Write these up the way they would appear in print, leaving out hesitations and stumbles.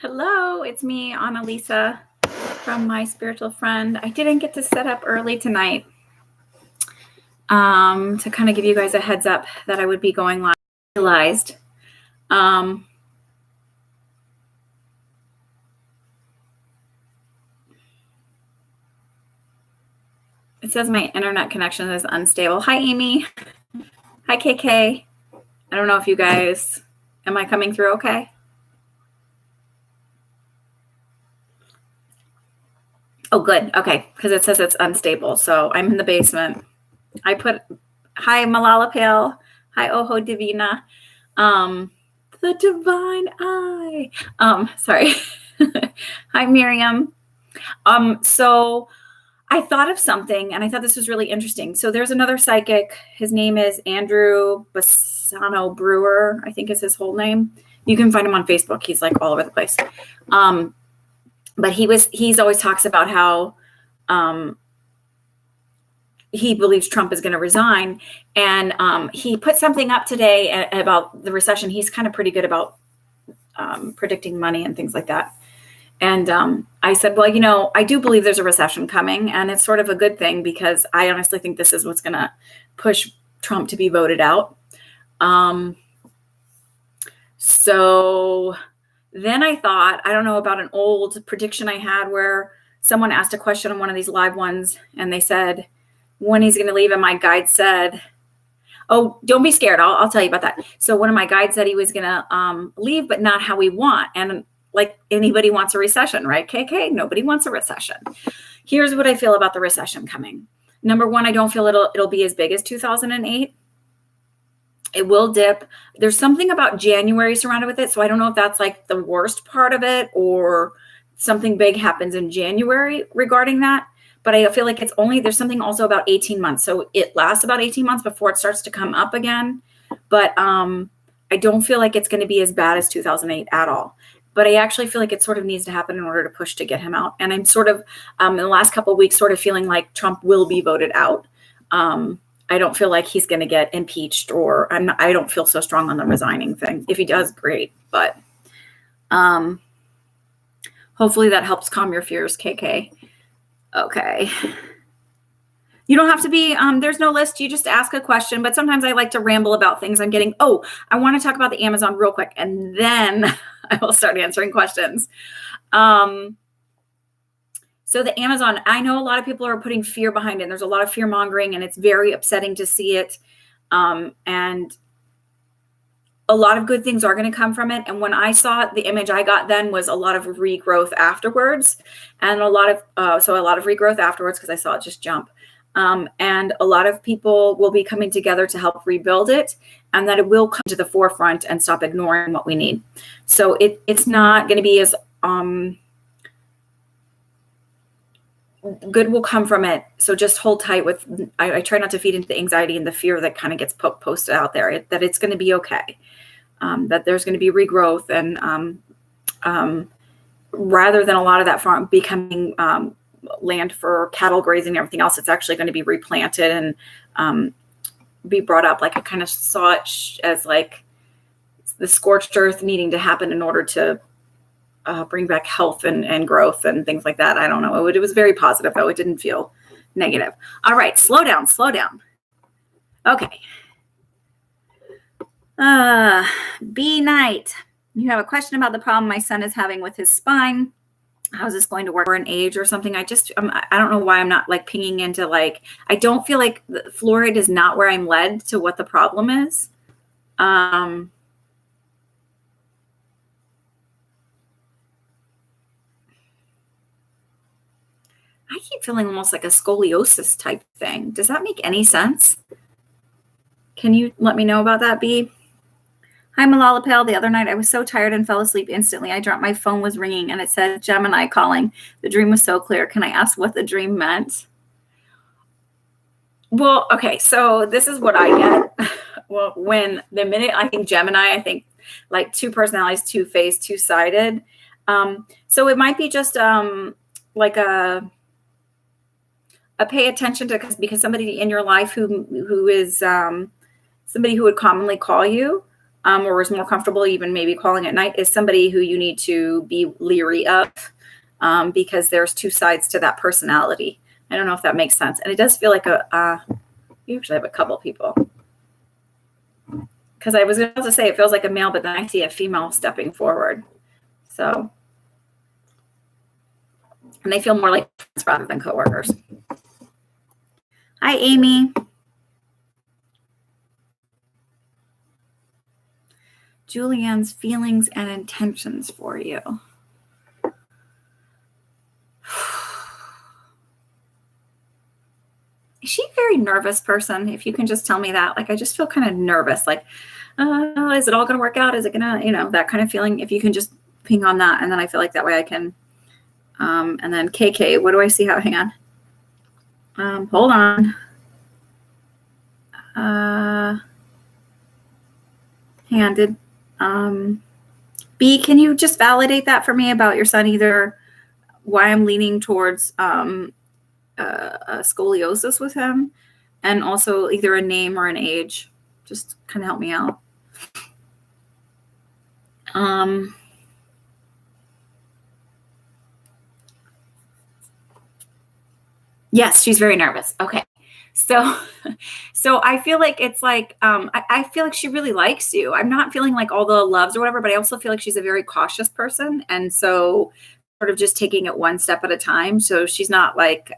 Hello, it's me, Annalisa, from My Spiritual Friend. I didn't get to set up early tonight to kind of give you guys a heads up that I would be going live. Realized. It says my internet connection is unstable. Hi, Amy. Hi, KK. I don't know if you guys, am I coming through okay? Oh, good. Okay, because it says it's unstable. So I'm in the basement. I put, hi, Malala Pale. Hi, Oho Divina. The divine eye. Sorry. Hi, Miriam. So I thought of something, and I thought this was really interesting. So there's another psychic. His name is Andrew Bassano Brewer, I think is his whole name. You can find him on Facebook. He's like all over the place. But he's always talks about how he believes Trump is going to resign. And he put something up today about the recession. He's kind of pretty good about predicting money and things like that. And I said, well, I do believe there's a recession coming, and it's sort of a good thing because I honestly think this is what's going to push Trump to be voted out. So then I thought, I don't know, about an old prediction I had where someone asked a question on one of these live ones, and they said, when he's going to leave, and my guide said, oh, don't be scared. I'll tell you about that. So one of my guides said he was going to leave, but not how we want. And like anybody wants a recession, right? KK, nobody wants a recession. Here's what I feel about the recession coming. Number one, I don't feel it'll be as big as 2008. It will dip. There's something about January surrounded with it. So I don't know if that's like the worst part of it or something big happens in January regarding that. But I feel like there's something also about 18 months. So it lasts about 18 months before it starts to come up again. But I don't feel like it's going to be as bad as 2008 at all. But I actually feel like it sort of needs to happen in order to push to get him out. And I'm sort of, in the last couple of weeks, sort of feeling like Trump will be voted out. I don't feel like he's going to get impeached, or I don't feel so strong on the resigning thing. If he does, great. But hopefully that helps calm your fears, KK. Okay. You don't have to be, there's no list. You just ask a question. But sometimes I like to ramble about things I'm getting. Oh, I want to talk about the Amazon real quick, and then I will start answering questions. So the Amazon, I know a lot of people are putting fear behind it. There's a lot of fear mongering, and it's very upsetting to see it. And a lot of good things are going to come from it. And when I saw it, the image I got then was a lot of regrowth afterwards, and a lot of regrowth afterwards because I saw it just jump. And a lot of people will be coming together to help rebuild it, and that it will come to the forefront and stop ignoring what we need. So it's not going to be as good will come from it. So just hold tight with, I try not to feed into the anxiety and the fear that kind of gets posted out there, that it's going to be okay. That there's going to be regrowth, and rather than a lot of that farm becoming land for cattle grazing and everything else, it's actually going to be replanted and be brought up. Like I kind of saw it as like the scorched earth needing to happen in order to bring back health and growth and things like that. I don't know. It was very positive, though. It didn't feel negative. All right. Slow down. Okay. B Night. You have a question about the problem my son is having with his spine. How's this going to work for an age or something? I don't know why I'm not like pinging into like, I don't feel like fluoride is not where I'm led to what the problem is. I keep feeling almost like a scoliosis type thing. Does that make any sense? Can you let me know about that, B? Hi, Malala Pale. The other night I was so tired and fell asleep instantly. I dropped my phone was ringing and it said Gemini calling. The dream was so clear. Can I ask what the dream meant? Well, okay. So this is what I get. Well, when the minute I think Gemini, I think like two personalities, two-faced, two-sided. So it might be just like a pay attention to, because somebody in your life who is somebody who would commonly call you or is more comfortable even maybe calling at night, is somebody who you need to be leery of, because there's two sides to that personality. I don't know if that makes sense. And it does feel like you actually have a couple people. Because I was going to say it feels like a male, but then I see a female stepping forward. So, and they feel more like friends rather than coworkers. Hi, Amy. Julianne's feelings and intentions for you. Is she a very nervous person? If you can just tell me that. Like, I just feel kind of nervous. Like, is it all going to work out? Is it going to, that kind of feeling? If you can just ping on that. And then I feel like that way I can. And then KK, what do I see? Hang on. Hold on. Hang on. B, can you just validate that for me about your son? Either why I'm leaning towards scoliosis with him, and also either a name or an age. Just kind of help me out. Yes, she's very nervous. Okay. So I feel like it's like, I feel like she really likes you. I'm not feeling like all the loves or whatever, but I also feel like she's a very cautious person. And so sort of just taking it one step at a time. So she's not like,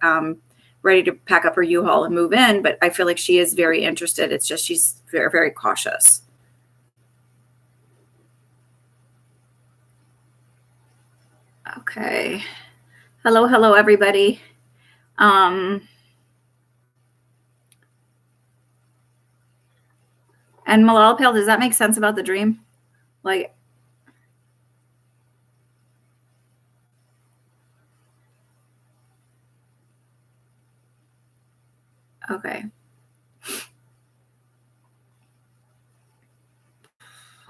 ready to pack up her U-Haul and move in, but I feel like she is very interested. It's just, she's very, very cautious. Okay. Hello, everybody. And Malal Pale, does that make sense about the dream? Like, okay.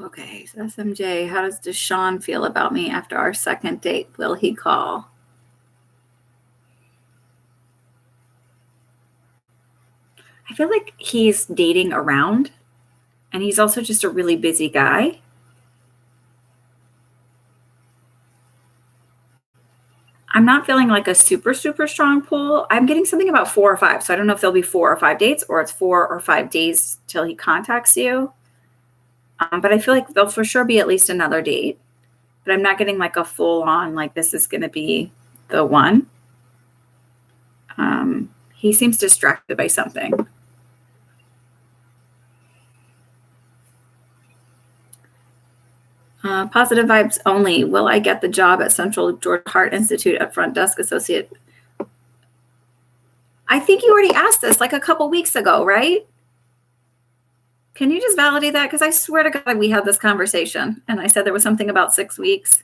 Okay, so SMJ, how does Deshaun feel about me after our second date? Will he call? I feel like he's dating around, and he's also just a really busy guy. I'm not feeling like a super, super strong pull. I'm getting something about 4 or 5. So I don't know if there'll be 4 or 5 dates, or it's 4 or 5 days till he contacts you. But I feel like there'll for sure be at least another date. But I'm not getting like a full on, like this is going to be the one. He seems distracted by something. Positive vibes only. Will I get the job at Central Georgia Heart Institute at front desk associate? I think you already asked this like a couple weeks ago, right? Can you just validate that? Because I swear to God, we had this conversation and I said there was something about 6 weeks.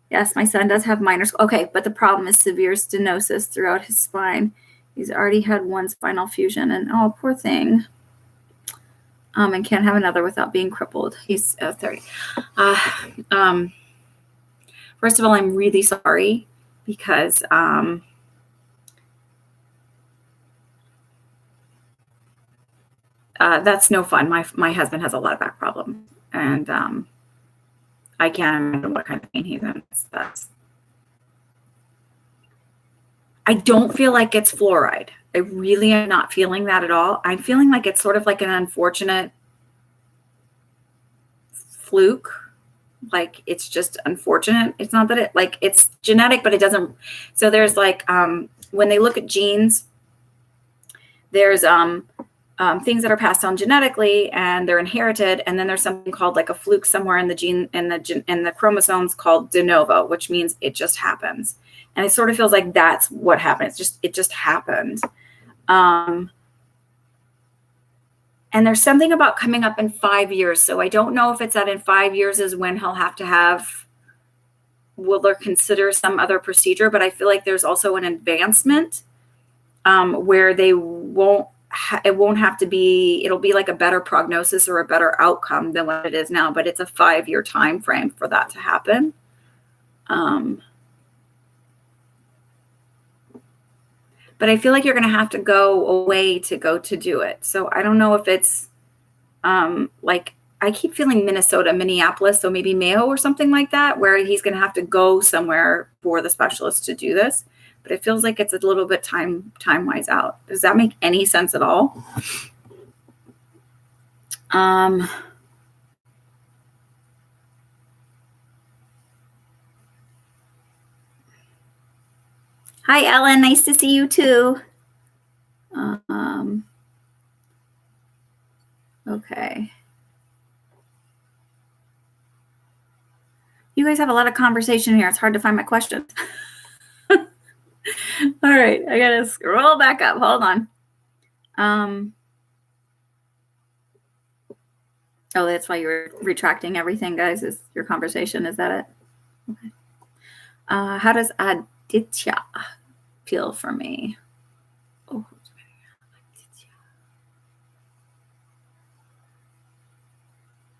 Yes, my son does have minor. Okay, but the problem is severe stenosis throughout his spine. He's already had one spinal fusion, and oh, poor thing. And can't have another without being crippled. He's 30. First of all, I'm really sorry because that's no fun. My husband has a lot of back problems, and I can't imagine what kind of pain he's in. I don't feel like it's fluoride. I really am not feeling that at all. I'm feeling like it's sort of like an unfortunate fluke. Like it's just unfortunate. It's not that it like it's genetic, but it doesn't. So there's like when they look at genes, there's things that are passed on genetically and they're inherited, and then there's something called like a fluke somewhere in the gene in the chromosomes called de novo, which means it just happens. And it sort of feels like that's what happened. It just happened. And there's something about coming up in 5 years. So I don't know if it's that in 5 years is when he'll have to have, will there consider some other procedure? But I feel like there's also an advancement where they won't, it won't have to be, it'll be like a better prognosis or a better outcome than what it is now. But it's a 5-year time frame for that to happen. But I feel like you're going to have to go away to go to do it. So I don't know if it's like I keep feeling Minnesota, Minneapolis, so maybe Mayo or something like that, where he's going to have to go somewhere for the specialist to do this. But it feels like it's a little bit time-wise out. Does that make any sense at all? Hi, Ellen. Nice to see you too. Okay. You guys have a lot of conversation here. It's hard to find my questions. All right. I got to scroll back up. Hold on. Oh, that's why you're retracting everything, guys, is your conversation. Is that it? Okay. How does Aditya feel for me? Oh.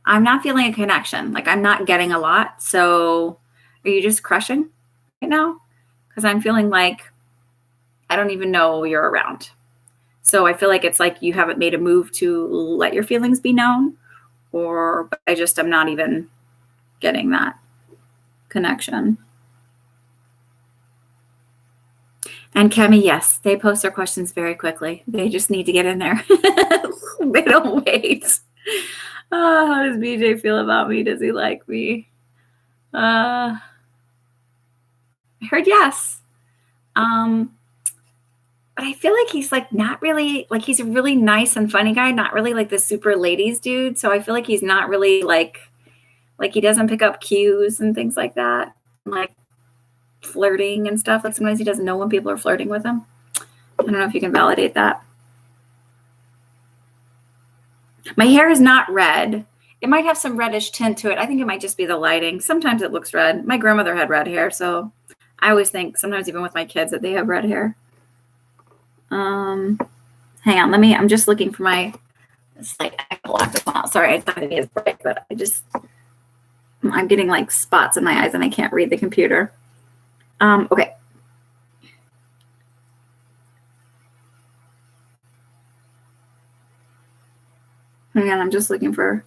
I'm not feeling a connection. Like, I'm not getting a lot. So are you just crushing right now? Because I'm feeling like I don't even know you're around. So I feel like it's like you haven't made a move to let your feelings be known, or I just am not even getting that connection. And Kemi, yes, they post their questions very quickly. They just need to get in there. They don't wait. How does BJ feel about me? Does he like me? I heard yes. But I feel like he's like not really, like he's a really nice and funny guy, not really like the super ladies dude. So I feel like he's not really like he doesn't pick up cues and things like that. Like flirting and stuff. Like sometimes he doesn't know when people are flirting with him. I don't know if you can validate that. My hair is not red. It might have some reddish tint to it. I think it might just be the lighting. Sometimes it looks red. My grandmother had red hair, so I always think sometimes even with my kids that they have red hair. Hang on, I'm just looking for my, it's like I blocked this one out. Sorry, I thought it is bright, but I'm getting like spots in my eyes and I can't read the computer. Okay. Hang on, I'm just looking for.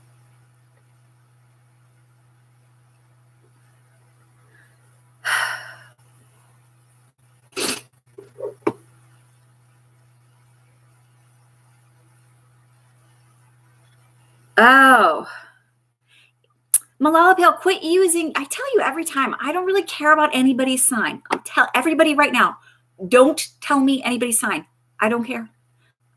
Oh. Malala Pale, quit using, I tell you every time, I don't really care about anybody's sign. I'll tell everybody right now, don't tell me anybody's sign. I don't care.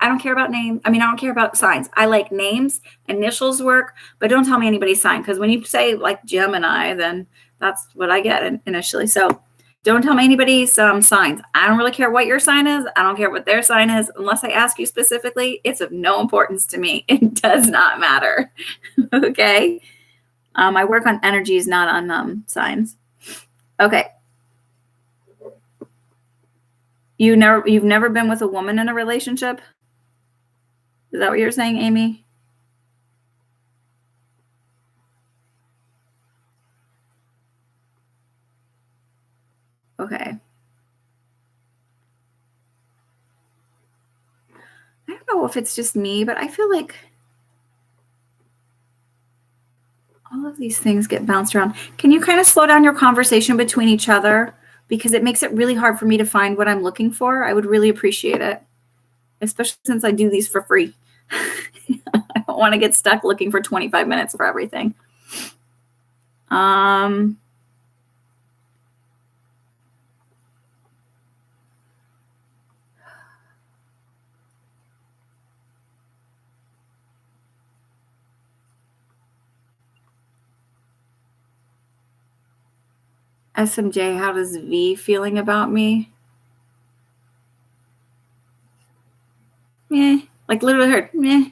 I don't care about name. I don't care about signs. I like names, initials work, but don't tell me anybody's sign. Because when you say like Gemini, then that's what I get initially. So don't tell me anybody's signs. I don't really care what your sign is. I don't care what their sign is. Unless I ask you specifically, it's of no importance to me. It does not matter. Okay. I work on energies, not on signs. Okay. You've never been with a woman in a relationship? Is that what you're saying, Amy? Okay. I don't know if it's just me, but I feel like all of these things get bounced around. Can you kind of slow down your conversation between each other? Because it makes it really hard for me to find what I'm looking for. I would really appreciate it, especially since I do these for free. I don't want to get stuck looking for 25 minutes for everything. SMJ, how does V feeling about me? Meh. Like literally heard, meh.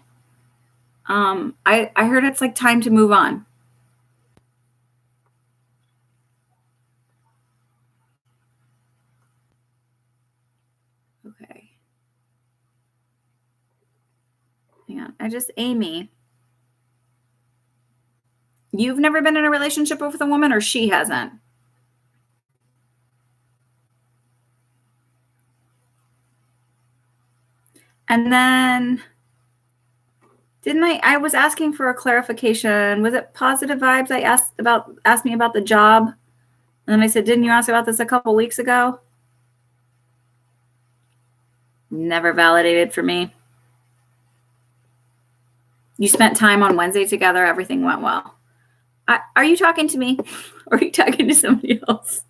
I heard it's like time to move on. Okay. Hang on. Amy, you've never been in a relationship with a woman, or she hasn't? And then Didn't I was asking for a clarification. Was it positive vibes? Asked me about the job. And then I said, didn't you ask about this a couple weeks ago? Never validated for me. You spent time on Wednesday together. Everything went well. Are you talking to me or are you talking to somebody else?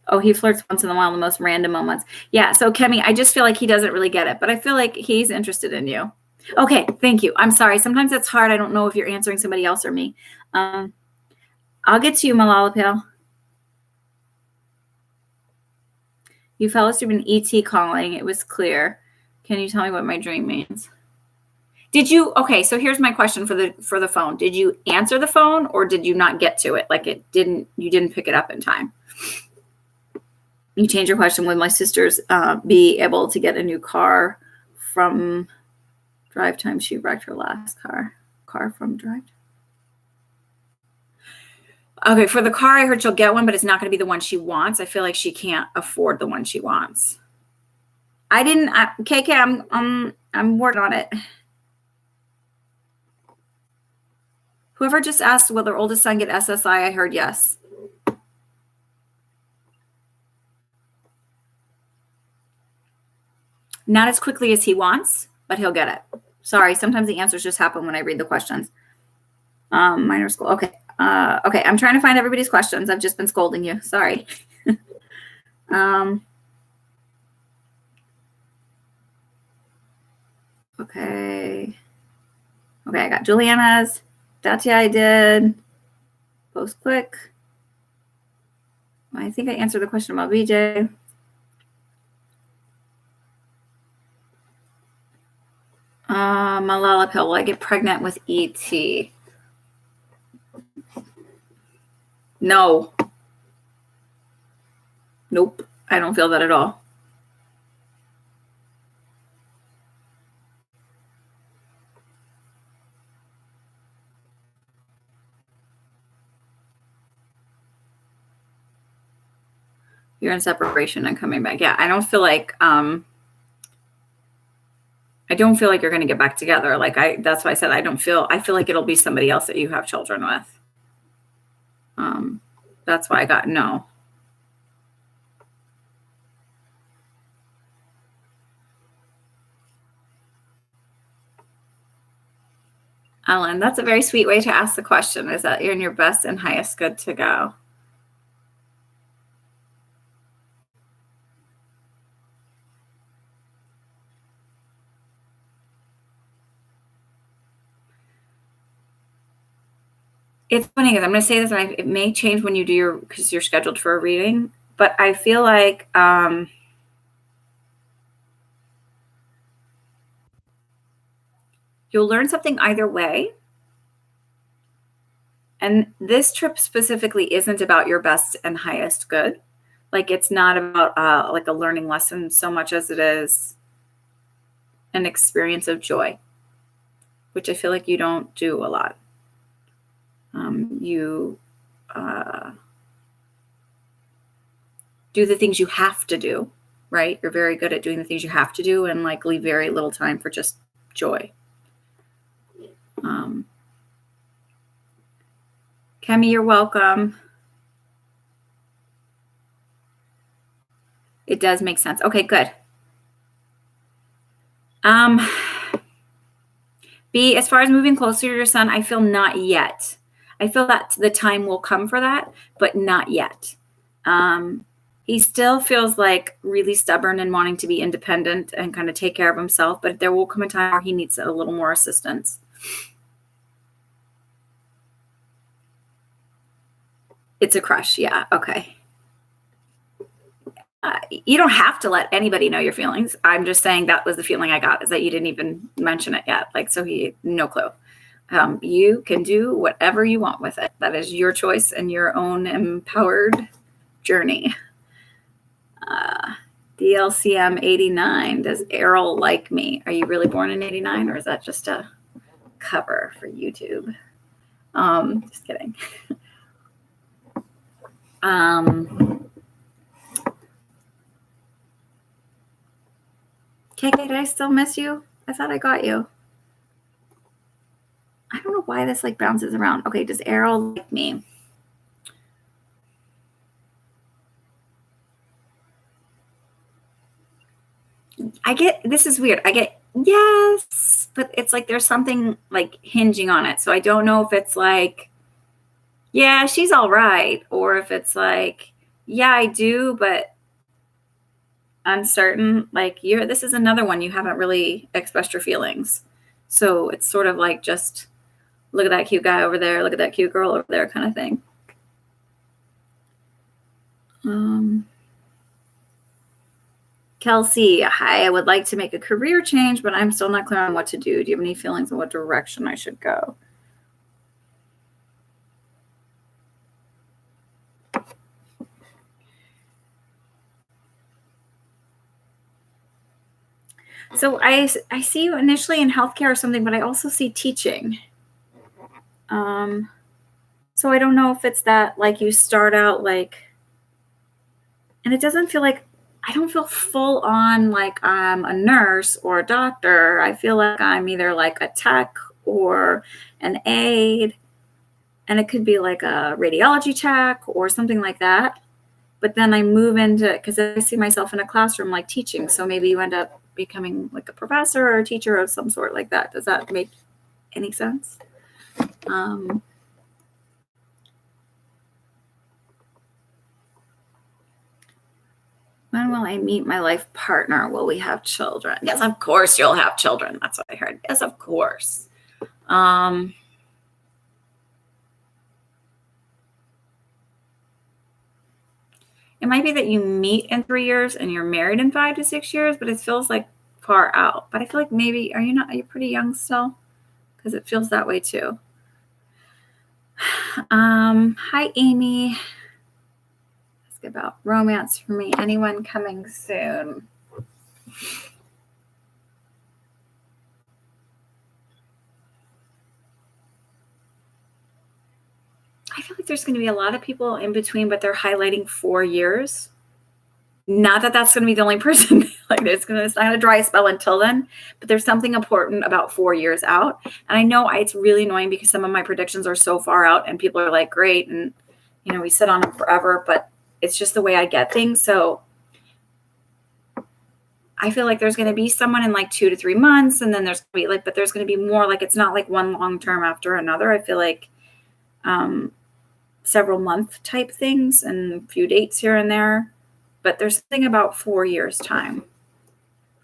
Oh, he flirts once in a while, the most random moments. Yeah, so Kemi, I just feel like he doesn't really get it, but I feel like he's interested in you. Okay, thank you. I'm sorry. Sometimes it's hard. I don't know if you're answering somebody else or me. I'll get to you, Malala Pale. You fell asleep in ET calling. It was clear. Can you tell me what my dream means? Did you? Okay, so here's my question for the phone. Did you answer the phone or did you not get to it? Like you didn't pick it up in time. You change your question. Would my sisters be able to get a new car from drive time? She wrecked her last car from drive. Okay, for the car, I heard she'll get one, but it's not going to be the one she wants. I feel like she can't afford the one she wants. KK, I'm working on it. Whoever just asked, will their oldest son get SSI? I heard yes. Not as quickly as he wants, but he'll get it. Sorry, sometimes the answers just happen when I read the questions. Minor school. Okay. Okay, I'm trying to find everybody's questions. I've just been scolding you. Sorry. Okay. Okay, I got Juliana's. Datia I did. Post quick. I think I answered the question about BJ. Malala Pill, will I get pregnant with ET? No. Nope. I don't feel that at all. You're in separation and coming back. Yeah, I don't feel like you're going to get back together. That's why I said I feel like it'll be somebody else that you have children with. That's why I got no. Ellen, that's a very sweet way to ask the question, is that you're in your best and highest good to go. It's funny because I'm going to say this, and it may change when you do because you're scheduled for a reading, but I feel like you'll learn something either way. And this trip specifically isn't about your best and highest good. Like it's not about like a learning lesson so much as it is an experience of joy, which I feel like you don't do a lot. You do the things you have to do, right? You're very good at doing the things you have to do and like leave very little time for just joy. Kemi, you're welcome. It does make sense. Okay, good. B, as far as moving closer to your son, I feel not yet. I feel that the time will come for that, but not yet. He still feels like really stubborn and wanting to be independent and kind of take care of himself, but there will come a time where he needs a little more assistance. It's a crush. Yeah. Okay. You don't have to let anybody know your feelings. I'm just saying that was the feeling I got, is that you didn't even mention it yet. Like, so he, no clue. You can do whatever you want with it. That is your choice and your own empowered journey. DLCM 89. Does Errol like me? Are you really born in 89 or is that just a cover for YouTube? Just kidding. KK, did I still miss you? I thought I got you. I don't know why this like bounces around. Okay, does Errol like me? This is weird. I get yes, but it's like there's something like hinging on it. So I don't know if it's like, yeah, she's all right, or if it's like, yeah, I do, but uncertain. Like this is another one you haven't really expressed your feelings. So it's sort of like just look at that cute guy over there, look at that cute girl over there kind of thing. Kelsey, hi, I would like to make a career change, but I'm still not clear on what to do. Do you have any feelings on what direction I should go? So I see you initially in healthcare or something, but I also see teaching. So I don't know if it's that like you start out like, and it doesn't feel like, I don't feel full on like I'm a nurse or a doctor. I feel like I'm either like a tech or an aide, and it could be like a radiology tech or something like that. But then I move into, because I see myself in a classroom like teaching. So maybe you end up becoming like a professor or a teacher of some sort like that. Does that make any sense? When will I meet my life partner? Will we have children? Yes, of course you'll have children. That's what I heard. Yes, of course. It might be that you meet in 3 years and you're married in 5 to 6 years, but it feels like far out. But I feel like maybe, are you pretty young still? Because it feels that way too. Hi, Amy. Ask about romance for me. Anyone coming soon? I feel like there's going to be a lot of people in between, but they're highlighting 4 years. Not that that's going to be the only person. Like it's not going to dry a spell until then, but there's something important about 4 years out. And I know it's really annoying because some of my predictions are so far out and people are like, great. And, we sit on them forever, but it's just the way I get things. So I feel like there's going to be someone in like 2 to 3 months. And then there's going to be but there's going to be more, like, it's not like one long term after another. I feel like, several month type things and a few dates here and there, but there's something about 4 years time.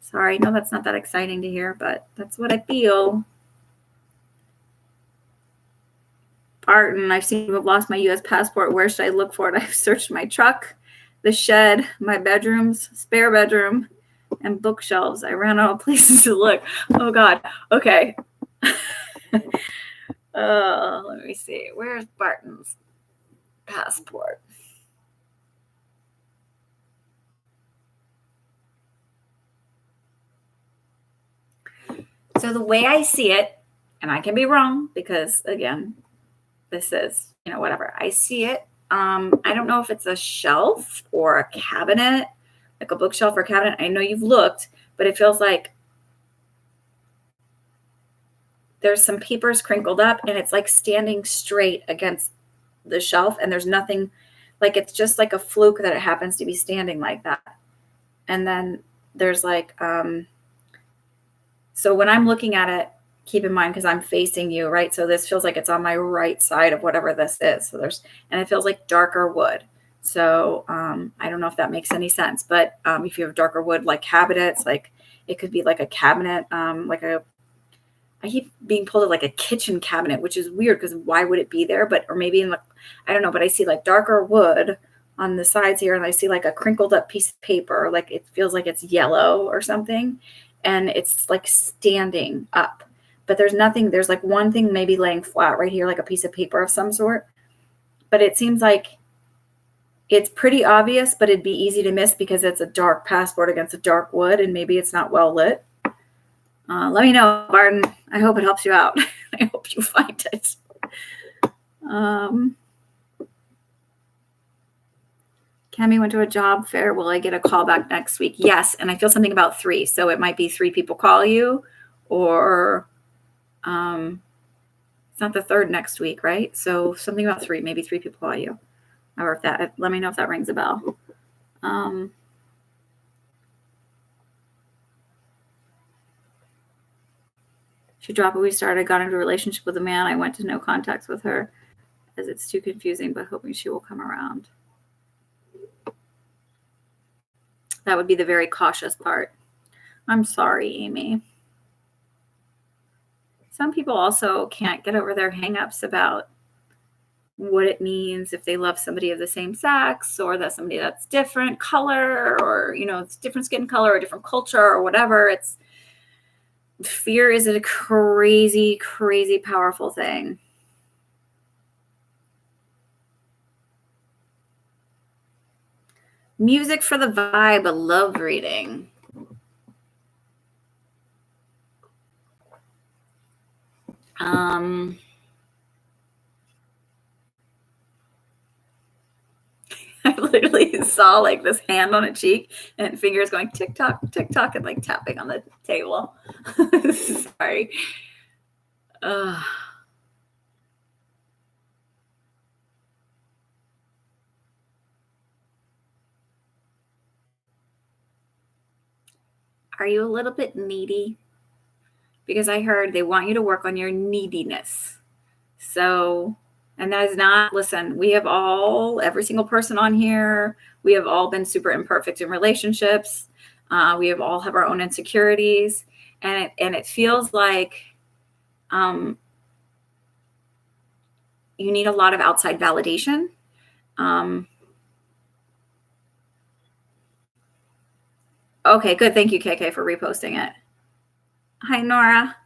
Sorry, no, that's not that exciting to hear, but that's what I feel. Barton, I've seen you have lost my U.S. passport. Where should I look for it? I've searched my truck, the shed, my bedrooms, spare bedroom, and bookshelves. I ran out of places to look. Oh, God. Okay. Let me see. Where's Barton's passport? So the way I see it, and I can be wrong because, again, this is, whatever. I see it. I don't know if it's a shelf or a cabinet, like a bookshelf or a cabinet. I know you've looked, but it feels like there's some papers crinkled up and it's like standing straight against the shelf and there's nothing, like it's just like a fluke that it happens to be standing like that. And then there's like, so when I'm looking at it, keep in mind, because I'm facing you, right? So this feels like it's on my right side of whatever this is. So and it feels like darker wood. So I don't know if that makes any sense, but if you have darker wood, like cabinets, like it could be like a cabinet, I keep being pulled at like a kitchen cabinet, which is weird because why would it be there? Or maybe I don't know, but I see like darker wood on the sides here and I see like a crinkled up piece of paper, like it feels like it's yellow or something. And it's like standing up, but there's nothing, there's like one thing maybe laying flat right here, like a piece of paper of some sort. But it seems like it's pretty obvious, but it'd be easy to miss because it's a dark passport against a dark wood and maybe it's not well lit. Let me know, Barton. I hope it helps you out. I hope you find it. Cami went to a job fair. Will I get a call back next week? Yes. And I feel something about 3. So it might be 3 people call you, or it's not the 3rd next week, right? So something about 3, maybe 3 people call you. Or if that, let me know if that rings a bell. She dropped when we started. I got into a relationship with a man. I went to no contacts with her as it's too confusing, but hoping she will come around. That would be the very cautious part. I'm sorry, Amy. Some people also can't get over their hangups about what it means if they love somebody of the same sex, or that somebody that's different color, or, it's different skin color or different culture or whatever. It's fear is a crazy, crazy powerful thing. Music for the vibe, a love reading. I literally saw like this hand on a cheek and fingers going tick tock, and like tapping on the table. Sorry. Are you a little bit needy? Because I heard they want you to work on your neediness. So, and that is not, listen, we have all, every single person on here, we have all been super imperfect in relationships. We have all have our own insecurities, and it feels like you need a lot of outside validation. Okay, good. Thank you, KK, for reposting it. Hi, Nora.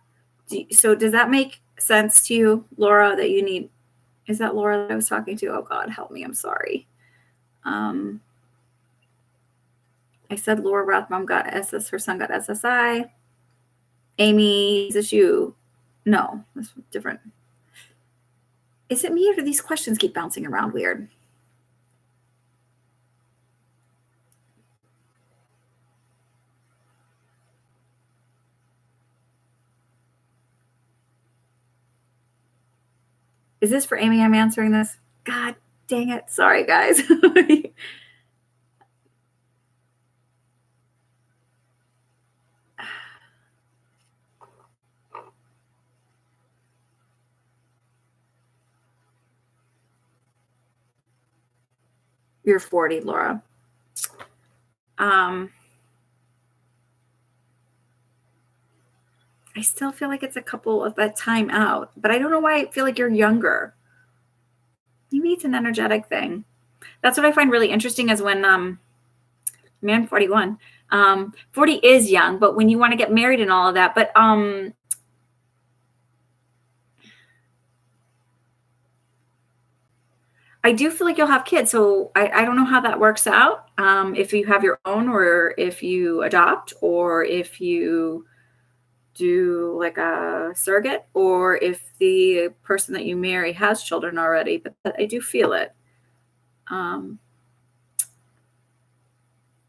So does that make sense to you, Laura, that you need, is that Laura that I was talking to? Oh God, help me. I'm sorry. I said Laura Rothbaum got SS, her son got SSI. Amy, is this you? No, that's different. Is it me, or do these questions keep bouncing around weird? Is this for Amy? I'm answering this. God dang it. Sorry, guys. You're 40, Laura. I still feel like it's a couple of that time out, but I don't know why I feel like you're younger. Maybe it's an energetic thing. That's what I find really interesting is when, I'm 41. 40 is young, but when you want to get married and all of that, but, I do feel like you'll have kids. So I don't know how that works out. If you have your own, or if you adopt, or if you do like a surrogate, or if the person that you marry has children already, but I do feel it. Have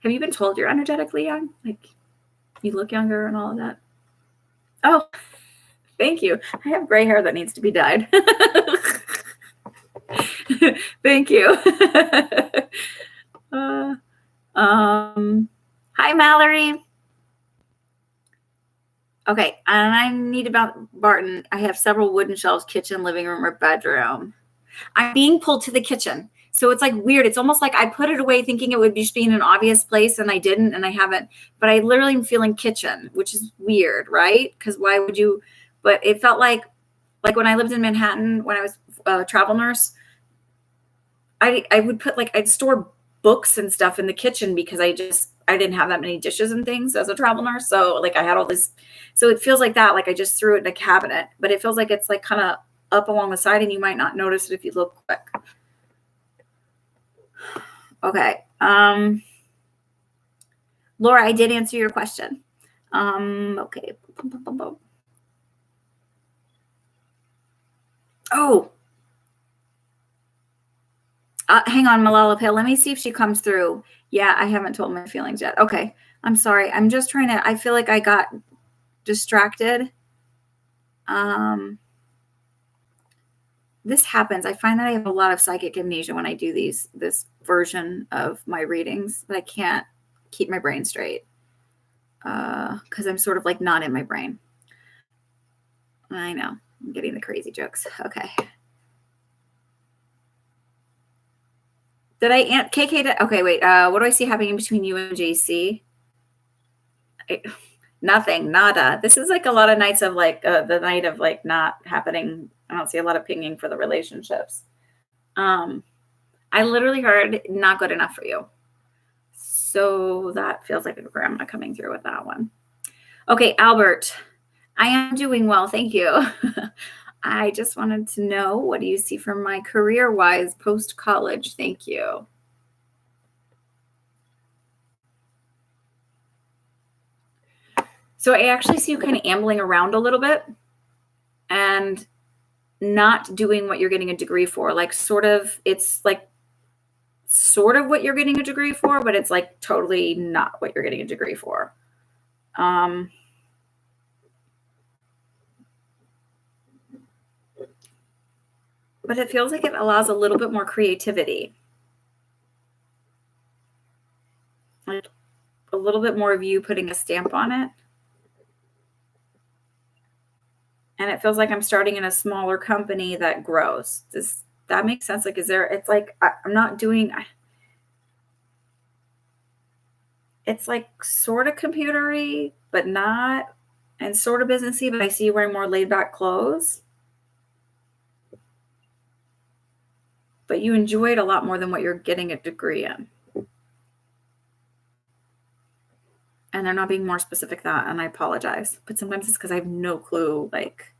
you been told you're energetically young? Like you look younger and all of that? Oh, thank you. I have gray hair that needs to be dyed. Thank you. Hi, Mallory. Okay, and I need about Barton. I have several wooden shelves, kitchen, living room, or bedroom. I'm being pulled to the kitchen. So it's like weird. It's almost like I put it away thinking it would just be in an obvious place, and I didn't, and I haven't. But I literally am feeling kitchen, which is weird, right? Because why would you? But it felt like when I lived in Manhattan, when I was a travel nurse, I would put I'd store books and stuff in the kitchen because I didn't have that many dishes and things as a travel nurse. So I had all this, so it feels like that. Like I just threw it in a cabinet, but it feels like it's like kind of up along the side, and you might not notice it if you look quick. Okay. Laura, I did answer your question. Okay. Oh, Hang on, Malala Pale. Let me see if she comes through. Yeah, I haven't told my feelings yet. Okay. I'm sorry. I'm just trying to, I feel like I got distracted. This happens. I find that I have a lot of psychic amnesia when I do this version of my readings, that I can't keep my brain straight. Because I'm sort of like not in my brain. I know. I'm getting the crazy jokes. Okay. Did I KK? Okay, wait. What do I see happening between you and JC? Nothing. Nada. This is like a lot of nights of like the night of like not happening. I don't see a lot of pinging for the relationships. I literally heard not good enough for you. So that feels like a grandma coming through with that one. Okay, Albert. I am doing well. Thank you. I just wanted to know, what do you see from my career-wise post-college? Thank you. So I actually see you kind of ambling around a little bit and not doing what you're getting a degree for. Like it's like sort of what you're getting a degree for, but it's like totally not what you're getting a degree for. But it feels like it allows a little bit more creativity. Like a little bit more of you putting a stamp on it. And it feels like I'm starting in a smaller company that grows. Does that make sense? Like, it's like, I'm not doing, it's like sort of computery, but not, and sort of businessy, but I see you wearing more laid back clothes. But you enjoy it a lot more than what you're getting a degree in. And I'm not being more specific than that, and I apologize. But sometimes it's because I have no clue, like.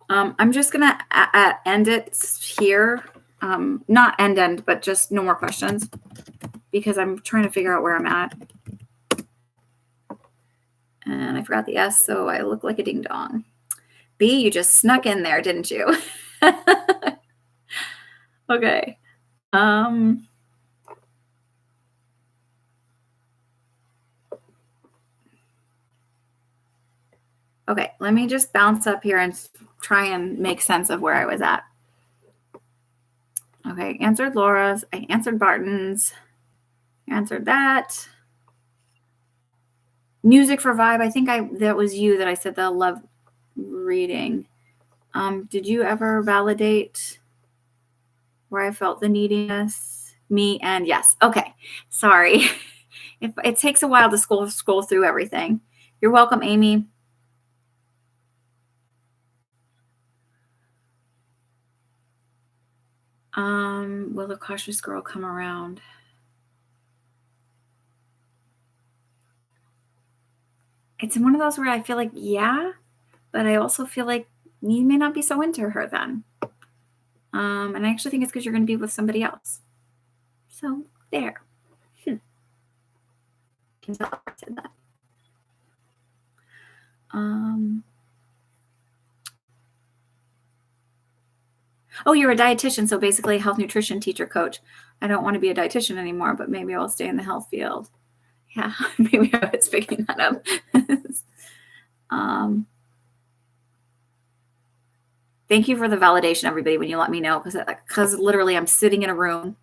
I'm just going to end it here. Not end, but just no more questions. Because I'm trying to figure out where I'm at. And I forgot the S, so I look like a ding-dong. B, you just snuck in there, didn't you? Okay. Okay, let me just bounce up here and try and make sense of where I was at. Okay, answered Laura's. I answered Barton's. Answered that. Music for vibe. I think that was you that I said that I love reading. Did you ever validate where I felt the neediness? Me and yes. Okay. Sorry. It takes a while to scroll through everything. You're welcome, Amy. Will the cautious girl come around? It's one of those where I feel like, yeah, but I also feel like you may not be so into her then. And I actually think it's because you're going to be with somebody else. So there. Can tell I said that. Oh, you're a dietitian, so basically a health nutrition teacher coach. I don't want to be a dietitian anymore, but maybe I'll stay in the health field. Yeah, maybe I was picking that up. Thank you for the validation, everybody, when you let me know, because literally I'm sitting in a room.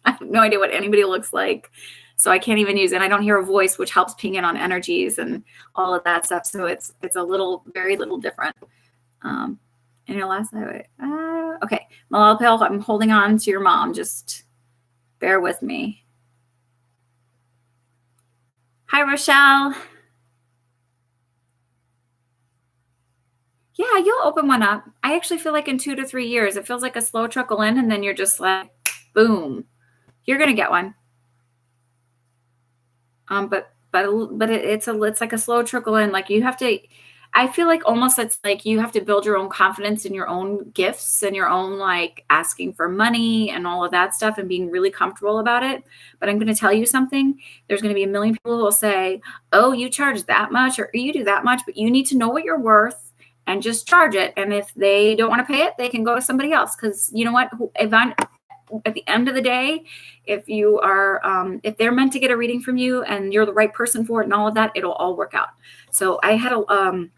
I have no idea what anybody looks like, so I can't even use it. I don't hear a voice, which helps ping in on energies and all of that stuff. So it's a very little different. And your last night, okay, Malala Pale, I'm holding on to your mom. Just bear with me. Hi, Rochelle. Yeah, you'll open one up. I actually feel like in 2 to 3 years, it feels like a slow trickle in, and then you're just like, boom, you're gonna get one. But it's like a slow trickle in. Like you have to. I feel like almost it's like you have to build your own confidence in your own gifts and your own like asking for money and all of that stuff and being really comfortable about it. But I'm going to tell you something. There's going to be a million people who will say, oh, you charge that much or you do that much, but you need to know what you're worth and just charge it. And if they don't want to pay it, they can go to somebody else. Because you know what? If I'm at the end of the day, if you are, if they're meant to get a reading from you and you're the right person for it and all of that, it'll all work out. So I had a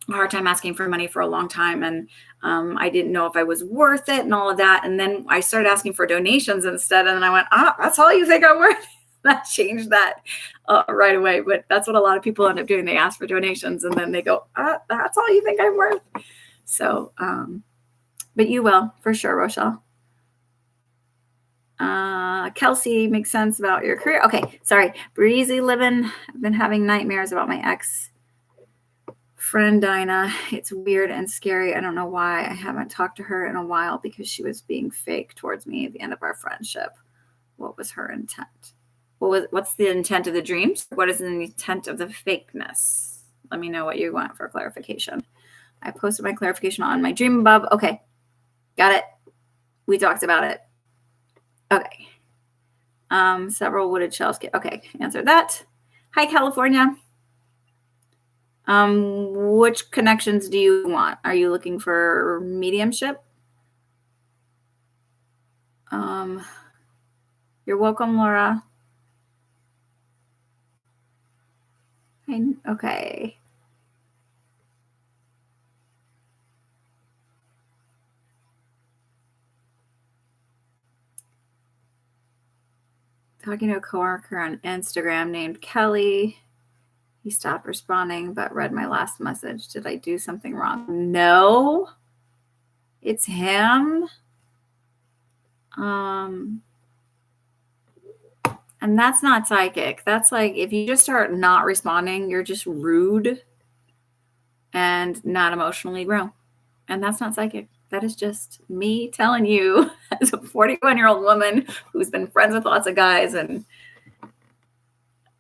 hard time asking for money for a long time. And I didn't know if I was worth it and all of that. And then I started asking for donations instead. And then I went, that's all you think I'm worth? That changed that right away. But that's what a lot of people end up doing. They ask for donations and then they go, that's all you think I'm worth? So, but you will for sure, Rochelle. Kelsey, makes sense about your career. Okay, sorry. Breezy living. I've been having nightmares about my ex friend Dinah. It's weird and scary. I don't know why. I haven't talked to her in a while because she was being fake towards me at the end of our friendship. What was her intent? What's the intent of the dreams? What is the intent of the fakeness? Let me know what you want for clarification. I posted my clarification on my dream above. Okay, got it. We talked about it. Okay. Several wooded shells. Okay, answer that. Hi, California. Which connections do you want? Are you looking for mediumship? You're welcome, Laura. Okay. Talking to a coworker on Instagram named Kelly. He stopped responding, but read my last message. Did I do something wrong? No, it's him. And that's not psychic. That's like, if you just start not responding, you're just rude and not emotionally grown. And that's not psychic. That is just me telling you as a 41-year-old woman who's been friends with lots of guys. And,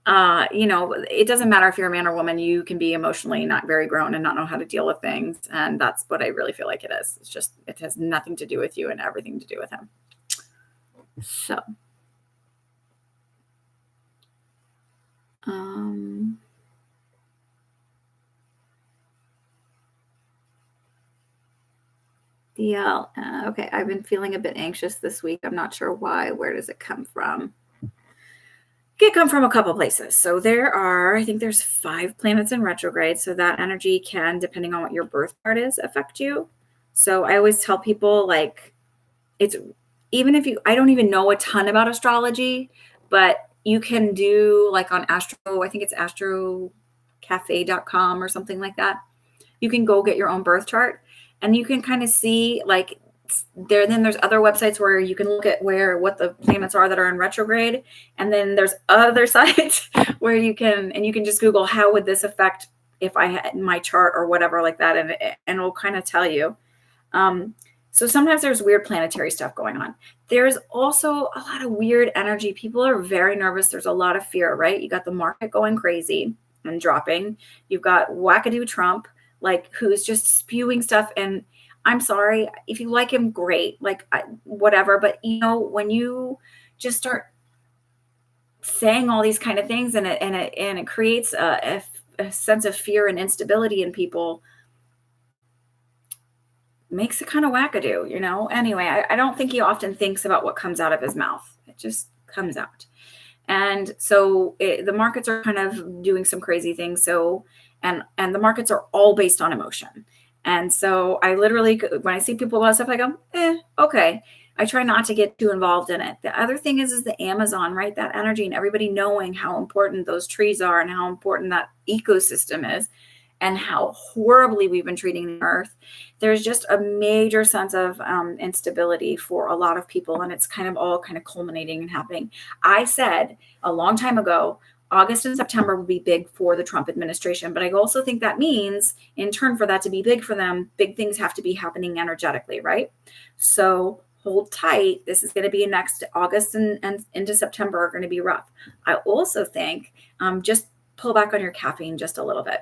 it doesn't matter if you're a man or woman, you can be emotionally not very grown and not know how to deal with things. And that's what I really feel like it is. It's just, it has nothing to do with you and everything to do with him. So, DL, okay, I've been feeling a bit anxious this week. I'm not sure why. Where does it come from? It can come from a couple places. So I think there's 5 planets in retrograde. So that energy can, depending on what your birth chart is, affect you. So I always tell people, like, it's, even if I don't even know a ton about astrology, but you can do, like, on Astro, I think it's astrocafe.com or something like that. You can go get your own birth chart and you can kind of see, like, then there's other websites where you can look at what the planets are that are in retrograde. And then there's other sites where you can just Google, how would this affect if I had my chart or whatever like that. And it'll kind of tell you. So sometimes there's weird planetary stuff going on. There's also a lot of weird energy. People are very nervous. There's a lot of fear, right? You got the market going crazy and dropping. You've got wackadoo Trump, like, who's just spewing stuff. And I'm sorry, if you like him, great, like, whatever. But, when you just start saying all these kind of things and it creates a sense of fear and instability in people, makes it kind of wackadoo, Anyway, I don't think he often thinks about what comes out of his mouth. It just comes out. And so the markets are kind of doing some crazy things. So, and the markets are all based on emotion. And so I literally, when I see people about stuff, I go, okay. I try not to get too involved in it. The other thing is the Amazon, right? That energy and everybody knowing how important those trees are and how important that ecosystem is and how horribly we've been treating the earth. There's just a major sense of instability for a lot of people. And it's kind of all culminating and happening. I said a long time ago, August and September will be big for the Trump administration. But I also think that means, in turn, for that to be big for them, big things have to be happening energetically, right? So hold tight. This is going to be next August and into September are going to be rough. I also think just pull back on your caffeine just a little bit.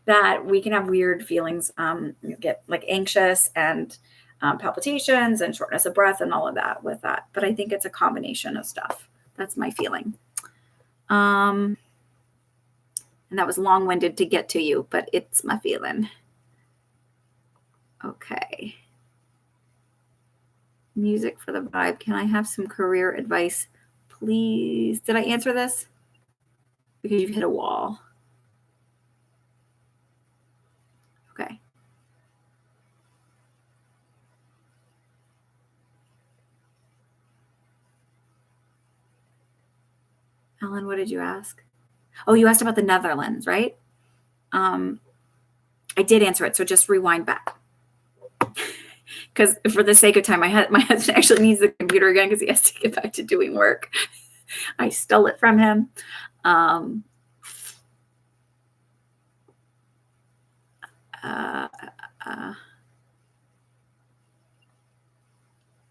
That we can have weird feelings, get like anxious and palpitations and shortness of breath and all of that with that. But I think it's a combination of stuff. That's my feeling. And that was long-winded to get to you, but it's my feeling. Okay. Music for the vibe. Can I have some career advice, please? Did I answer this? Because you've hit a wall. Okay. Ellen, what did you ask? Oh, you asked about the Netherlands, right? I did answer it, so just rewind back. Because for the sake of time, my husband actually needs the computer again because he has to get back to doing work. I stole it from him.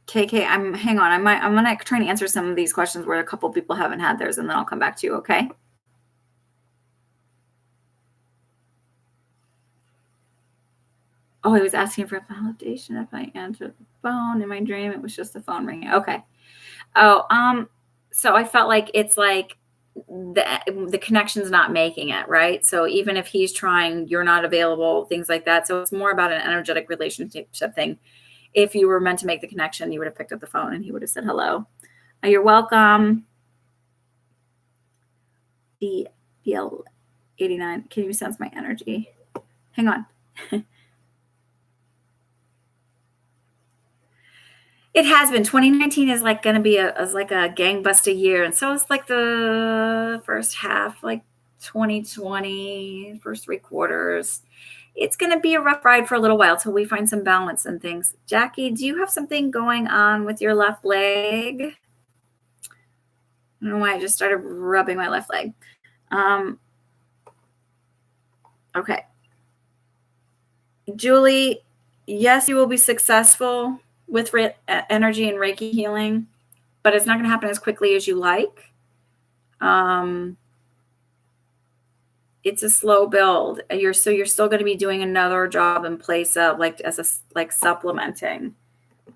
KK, hang on. I'm gonna try and answer some of these questions where a couple people haven't had theirs, and then I'll come back to you. Okay. Oh, I was asking for validation if I answered the phone in my dream. It was just the phone ringing. Okay. Oh, so I felt like it's like the connection's not making it, right? So even if he's trying, you're not available, things like that. So it's more about an energetic relationship thing. If you were meant to make the connection, you would have picked up the phone and he would have said hello. You're welcome. BL89. Can you sense my energy? Hang on. It has been. 2019 is like going to be a gangbuster year. And so it's like the first half, like 2020, first 3 quarters. It's going to be a rough ride for a little while till we find some balance and things. Jackie, do you have something going on with your left leg? I don't know why I just started rubbing my left leg. Okay. Julie, yes, you will be successful with energy and Reiki healing, but it's not going to happen as quickly as you like. It's a slow build. You're still going to be doing another job in place of like supplementing.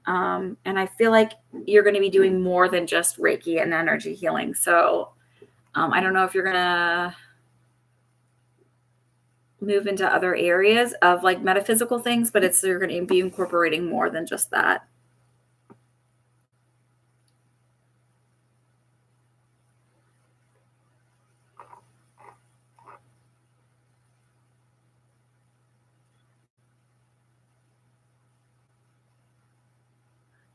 And I feel like you're going to be doing more than just Reiki and energy healing. So I don't know if you're going to move into other areas of like metaphysical things, but you're going to be incorporating more than just that.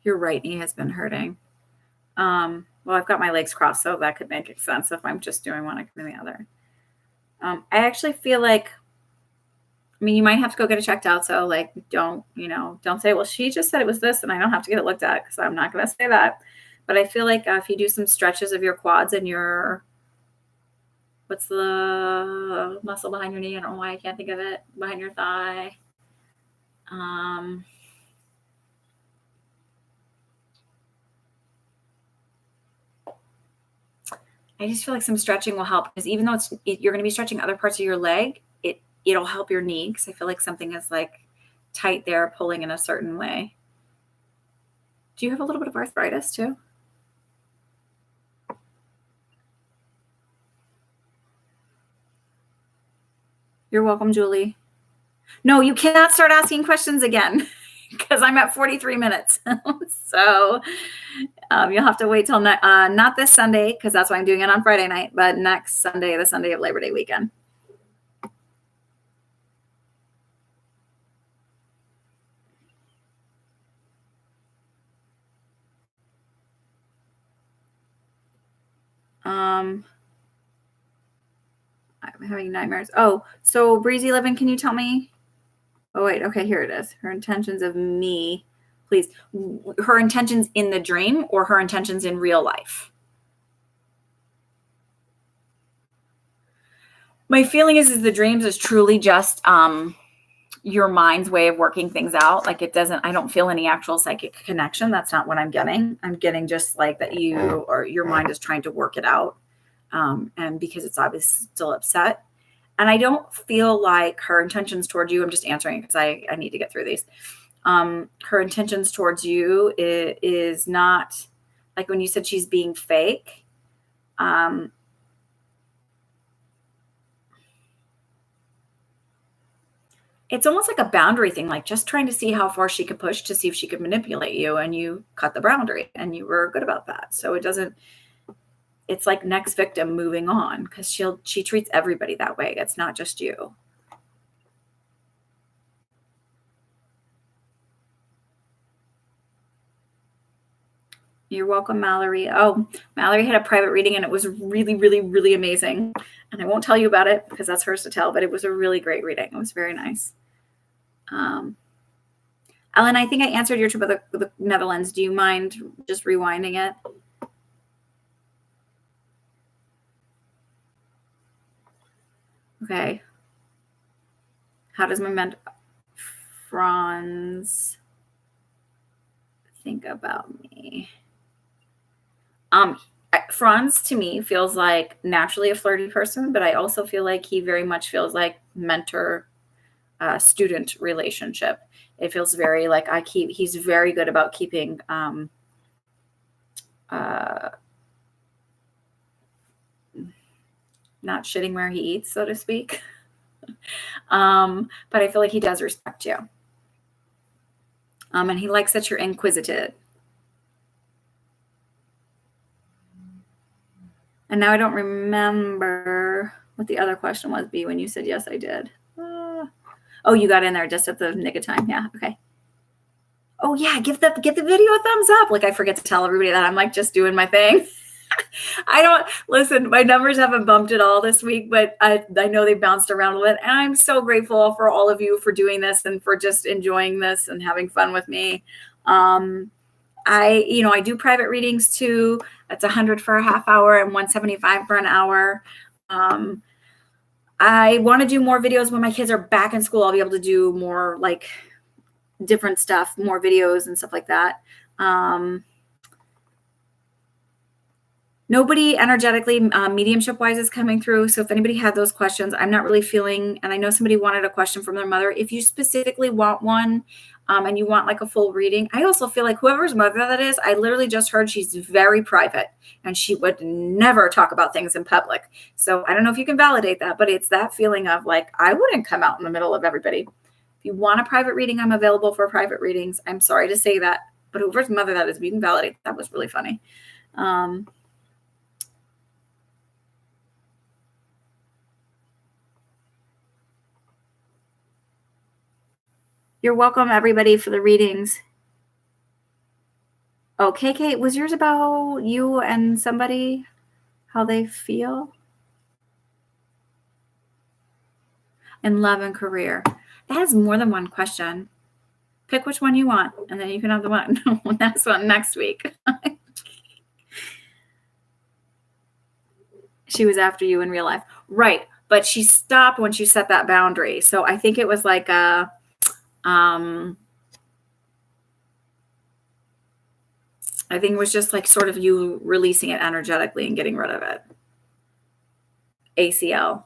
Your right knee has been hurting. Well, I've got my legs crossed, so that could make sense if I'm just doing one, I can do the other. I actually feel like, you might have to go get it checked out. So like, don't say, well, she just said it was this and I don't have to get it looked at, because I'm not going to say that. But I feel like if you do some stretches of your quads and what's the muscle behind your knee? I don't know why I can't think of it. Behind your thigh. I just feel like some stretching will help, because even though you're going to be stretching other parts of your leg, it'll help your knee, because I feel like something is like tight there, pulling in a certain way. Do you have a little bit of arthritis too? You're welcome, Julie. No, you cannot start asking questions again because I'm at 43 minutes. So you'll have to wait till not this Sunday, because that's why I'm doing it on Friday night, but next Sunday, the Sunday of Labor Day weekend. I'm having nightmares. Oh, so Breezy Living, can you tell me? Oh, wait. Okay, here it is. Her intentions of me, please. Her intentions in the dream or her intentions in real life? My feeling is the dreams is truly just your mind's way of working things out. Like I don't feel any actual psychic connection. That's not what I'm getting. I'm getting just like that your mind is trying to work it out. And because it's obviously still upset. And I don't feel like her intentions towards you, I'm just answering because I need to get through these. Her intentions towards you is not like when you said she's being fake. It's almost like a boundary thing, like just trying to see how far she could push to see if she could manipulate you, and you cut the boundary and you were good about that. So it doesn't it's like next victim moving on because she treats everybody that way. It's not just you. You're welcome, Mallory. Oh, Mallory had a private reading and it was really, really, really amazing. And I won't tell you about it because that's hers to tell, but it was a really great reading. It was very nice. Ellen, I think I answered your trip of the Netherlands. Do you mind just rewinding it? Okay. How does my mentor Franz think about me? Franz to me feels like naturally a flirty person, but I also feel like he very much feels like mentor student relationship. It feels very like he's very good about keeping not shitting where he eats, so to speak. But I feel like he does respect you. And he likes that you're inquisitive. And now I don't remember what the other question was, B, when you said yes, I did. Oh, you got in there just at the nick of time. Yeah. Okay. Oh yeah, give the video a thumbs up. Like I forget to tell everybody that I'm like just doing my thing. I don't listen. My numbers haven't bumped at all this week, but I know they bounced around a little bit, and I'm so grateful for all of you for doing this and for just enjoying this and having fun with me. I do private readings too. That's $100 for a half hour and $175 for an hour. I want to do more videos when my kids are back in school. I'll be able to do more like different stuff, more videos and stuff like that. Nobody energetically, mediumship wise is coming through. So if anybody had those questions, I'm not really feeling, and I know somebody wanted a question from their mother. If you specifically want one, and you want like a full reading, I also feel like whoever's mother that is, I literally just heard she's very private and she would never talk about things in public. So I don't know if you can validate that, but it's that feeling of like, I wouldn't come out in the middle of everybody. If you want a private reading, I'm available for private readings. I'm sorry to say that, but whoever's mother that is, if you can validate, that was really funny. You're welcome, everybody, for the readings. Oh, KK, was yours about you and somebody, how they feel? In love and career. That is more than one question. Pick which one you want, and then you can have the one next week. She was after you in real life. Right. But she stopped when she set that boundary. So I think it was like I think it was just like sort of you releasing it energetically and getting rid of it. ACL.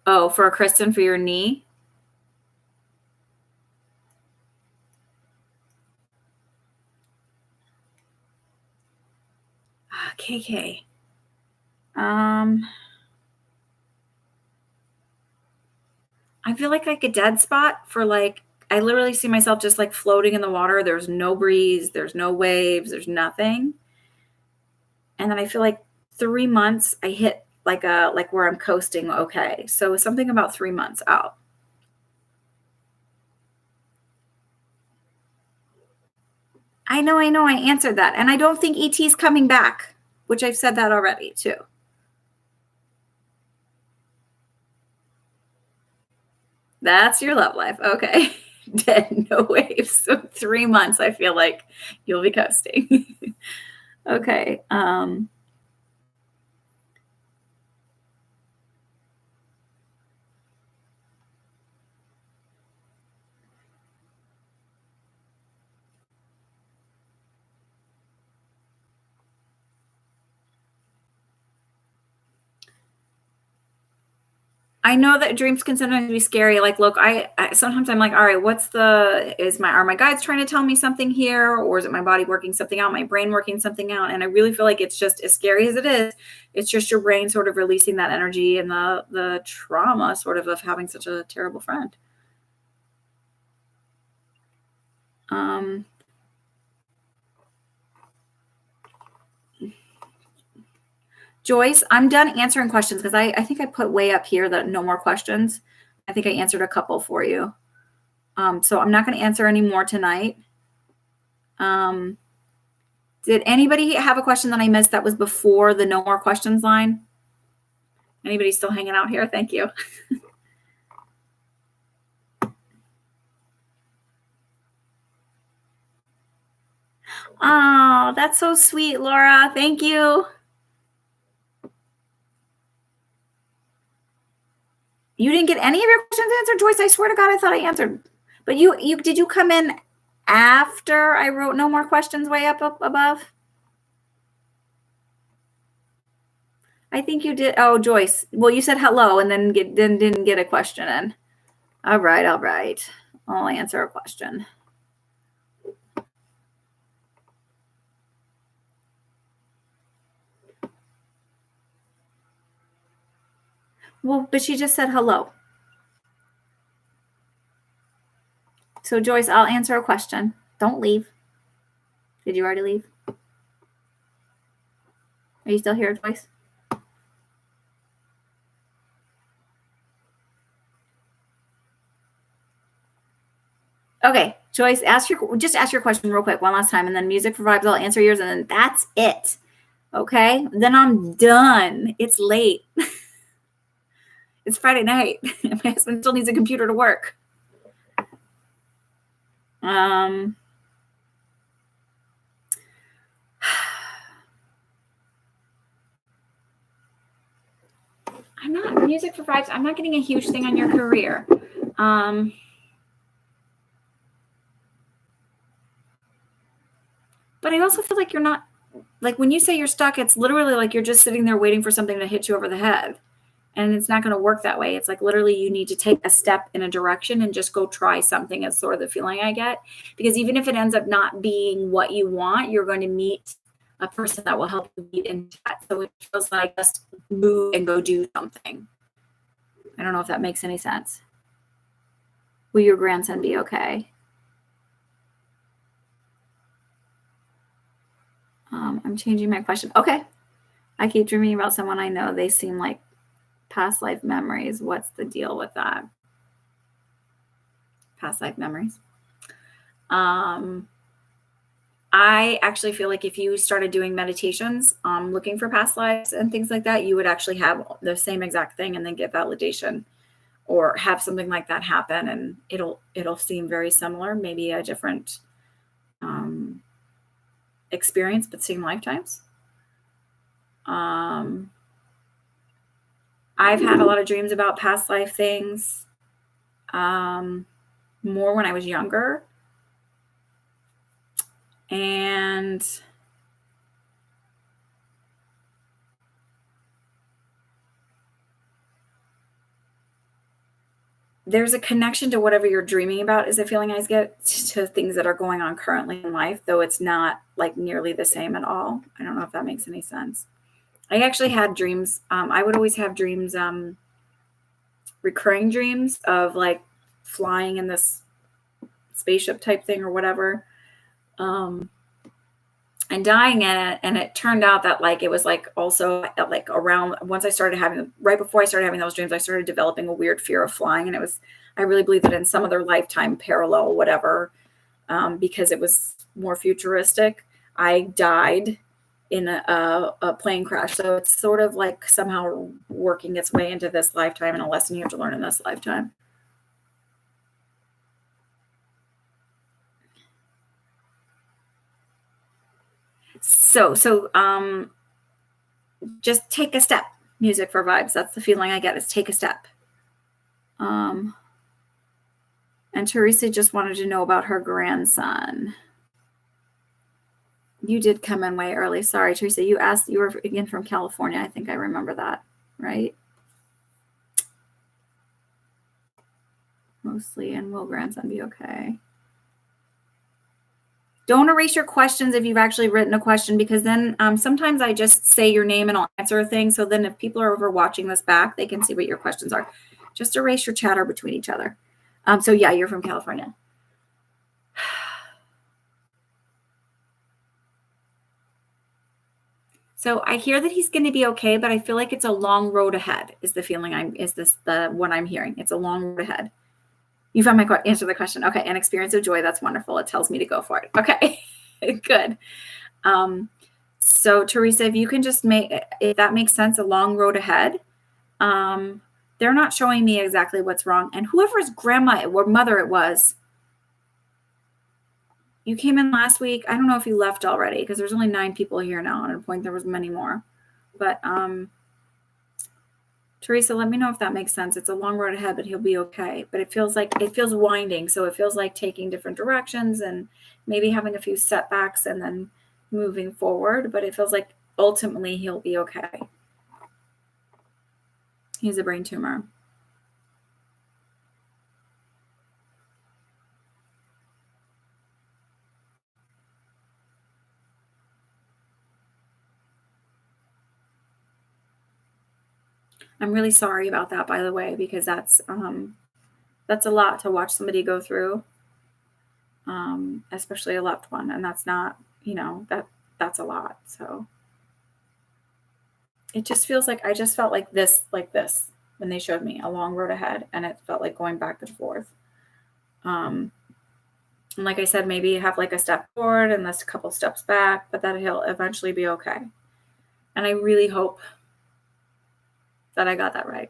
Oh, for Kristen, for your knee? KK. I feel like a dead spot for like, I literally see myself just like floating in the water. There's no breeze, there's no waves, there's nothing. And then I feel like 3 months I hit like where I'm coasting. Okay. So something about 3 months out. I know. I answered that. And I don't think ET's coming back, which I've said that already too. That's your love life. Okay. Dead, no waves. So 3 months, I feel like you'll be coasting. Okay. I know that dreams can sometimes be scary. Like, look, I sometimes I'm like, all right, are my guides trying to tell me something here, or is it my body working something out, my brain working something out? And I really feel like it's just as scary as it is. It's just your brain sort of releasing that energy and the trauma sort of having such a terrible friend. Joyce, I'm done answering questions because I think I put way up here that no more questions. I think I answered a couple for you. So I'm not going to answer any more tonight. Did anybody have a question that I missed that was before the no more questions line? Anybody still hanging out here? Thank you. Oh, that's so sweet, Laura. Thank you. You didn't get any of your questions answered, Joyce? I swear to God, I thought I answered. But did you come in after I wrote no more questions way up above? I think you did. Oh, Joyce. Well, you said hello and then didn't get a question in. All right. I'll answer a question. Well, but she just said hello. So, Joyce, I'll answer a question. Don't leave. Did you already leave? Are you still here, Joyce? Okay, Joyce, just ask your question real quick one last time, and then music for vibes. I'll answer yours, and then that's it. Okay, then I'm done. It's late. It's Friday night. My husband still needs a computer to work. I'm not music for vibes. I'm not getting a huge thing on your career. But I also feel like you're not, like when you say you're stuck, it's literally like you're just sitting there waiting for something to hit you over the head. And it's not going to work that way. It's like literally you need to take a step in a direction and just go try something, is sort of the feeling I get. Because even if it ends up not being what you want, you're going to meet a person that will help you get into that. So it feels like just move and go do something. I don't know if that makes any sense. Will your grandson be okay? I'm changing my question. Okay. I keep dreaming about someone I know. They seem like past life memories. What's the deal with that? Past life memories. I actually feel like if you started doing meditations, looking for past lives and things like that, you would actually have the same exact thing and then get validation or have something like that happen. And it'll seem very similar, maybe a different experience, but same lifetimes. I've had a lot of dreams about past life things, more when I was younger. And there's a connection to whatever you're dreaming about, is a feeling I get, to things that are going on currently in life, though it's not like nearly the same at all. I don't know if that makes any sense. I actually had dreams. I would always have dreams, recurring dreams of like flying in this spaceship type thing or whatever, and dying in it. And it turned out that like it was like also like around right before I started having those dreams, I started developing a weird fear of flying. And I really believe that in some other lifetime parallel, whatever, because it was more futuristic, I died in a plane crash. So it's sort of like somehow working its way into this lifetime and a lesson you have to learn in this lifetime. So just take a step. Music for vibes. That's the feeling I get, is take a step. And Teresa just wanted to know about her grandson. You did come in way early. Sorry, Teresa. You were again from California. I think I remember that, right? mostly, and will grandson be okay? Don't erase your questions if you've actually written a question, because then sometimes I just say your name and I'll answer a thing. So then if people are over watching this back, they can see what your questions are. Just erase your chatter between each other. So yeah, you're from California. So I hear that he's going to be okay, but I feel like it's a long road ahead is the feeling what I'm hearing. It's a long road ahead. You found my answer to the question. Okay. An experience of joy. That's wonderful. It tells me to go for it. Okay. Good. So Teresa, if you can just if that makes sense, a long road ahead. They're not showing me exactly what's wrong. And whoever's grandma or mother it was, you came in last week. I don't know if you left already because there's only 9 people here now. At a point, there was many more. But Teresa, let me know if that makes sense. It's a long road ahead, but he'll be okay. But it feels winding. So it feels like taking different directions and maybe having a few setbacks and then moving forward. But it feels like ultimately he'll be okay. He's a brain tumor. I'm really sorry about that, by the way, because that's a lot to watch somebody go through, especially a loved one. And that's not, that's a lot. So it just feels like I just felt like this when they showed me a long road ahead, and it felt like going back and forth. And like I said, maybe have like a step forward and a couple steps back, but that he'll eventually be okay. And I really hope that I got that right.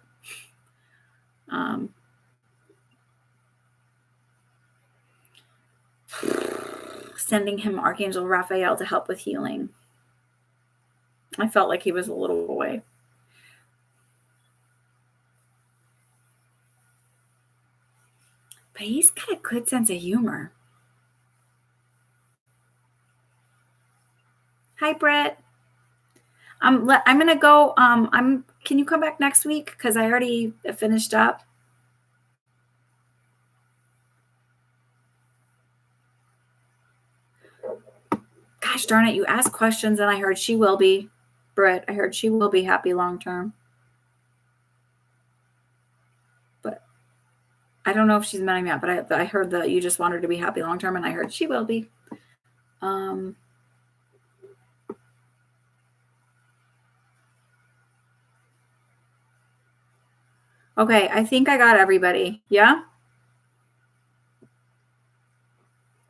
Sending him Archangel Raphael to help with healing. I felt like he was a little away. But he's got a good sense of humor. Hi, Brett. I'm going to go. Can you come back next week? Because I already finished up. Gosh darn it. You asked questions and I heard she will be. Brett, I heard she will be happy long term. But I don't know if she's met him yet, but I heard that you just want her to be happy long term, and I heard she will be. Okay, I think I got everybody. Yeah?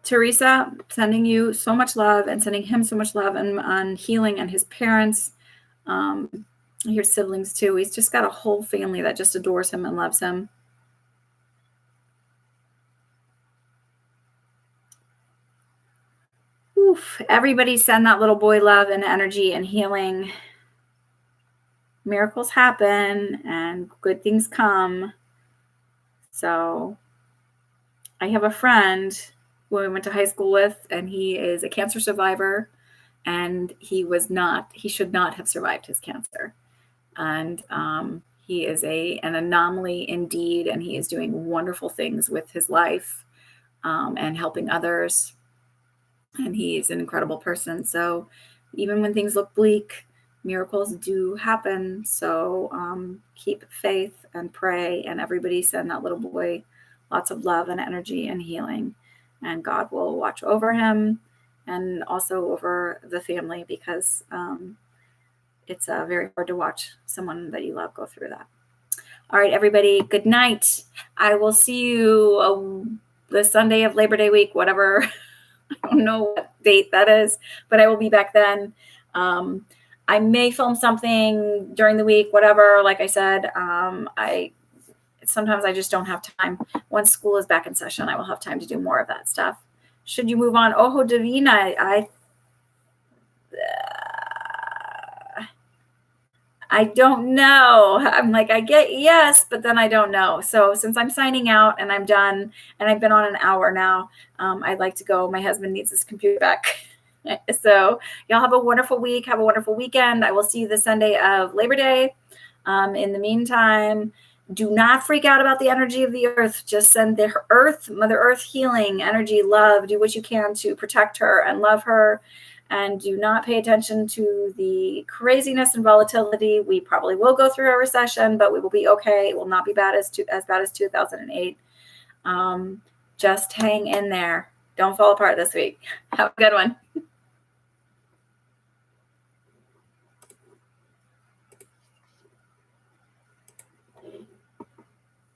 Teresa, sending you so much love and sending him so much love and on healing and his parents. I hear siblings too. He's just got a whole family that just adores him and loves him. Oof. Everybody send that little boy love and energy and healing. Miracles happen and good things come. So I have a friend who I went to high school with, and he is a cancer survivor, and he should not have survived his cancer. And he is an anomaly indeed, and he is doing wonderful things with his life and helping others. And he's an incredible person. So even when things look bleak, miracles do happen. So keep faith and pray, and everybody send that little boy lots of love and energy and healing. And God will watch over him and also over the family, because it's very hard to watch someone that you love go through that. All right, everybody, good night. I will see you the Sunday of Labor Day week, whatever. I don't know what date that is, but I will be back then. I may film something during the week, whatever. Like I said, sometimes I just don't have time. Once school is back in session, I will have time to do more of that stuff. Should you move on? Ojo Divina, I don't know. I'm like, I get yes, but then I don't know. So since I'm signing out and I'm done and I've been on an hour now, I'd like to go. My husband needs his computer back. So y'all have a wonderful week. Have a wonderful weekend. I will see you the Sunday of Labor Day. In the meantime, Do not freak out about the energy of the earth. Just send the earth, Mother Earth, healing energy, love. Do what you can to protect her and love her. And do not pay attention to the craziness and volatility. We probably will go through a recession, but we will be okay. It will not be bad as bad as 2008. Just hang in there. Don't fall apart this week. Have a good one.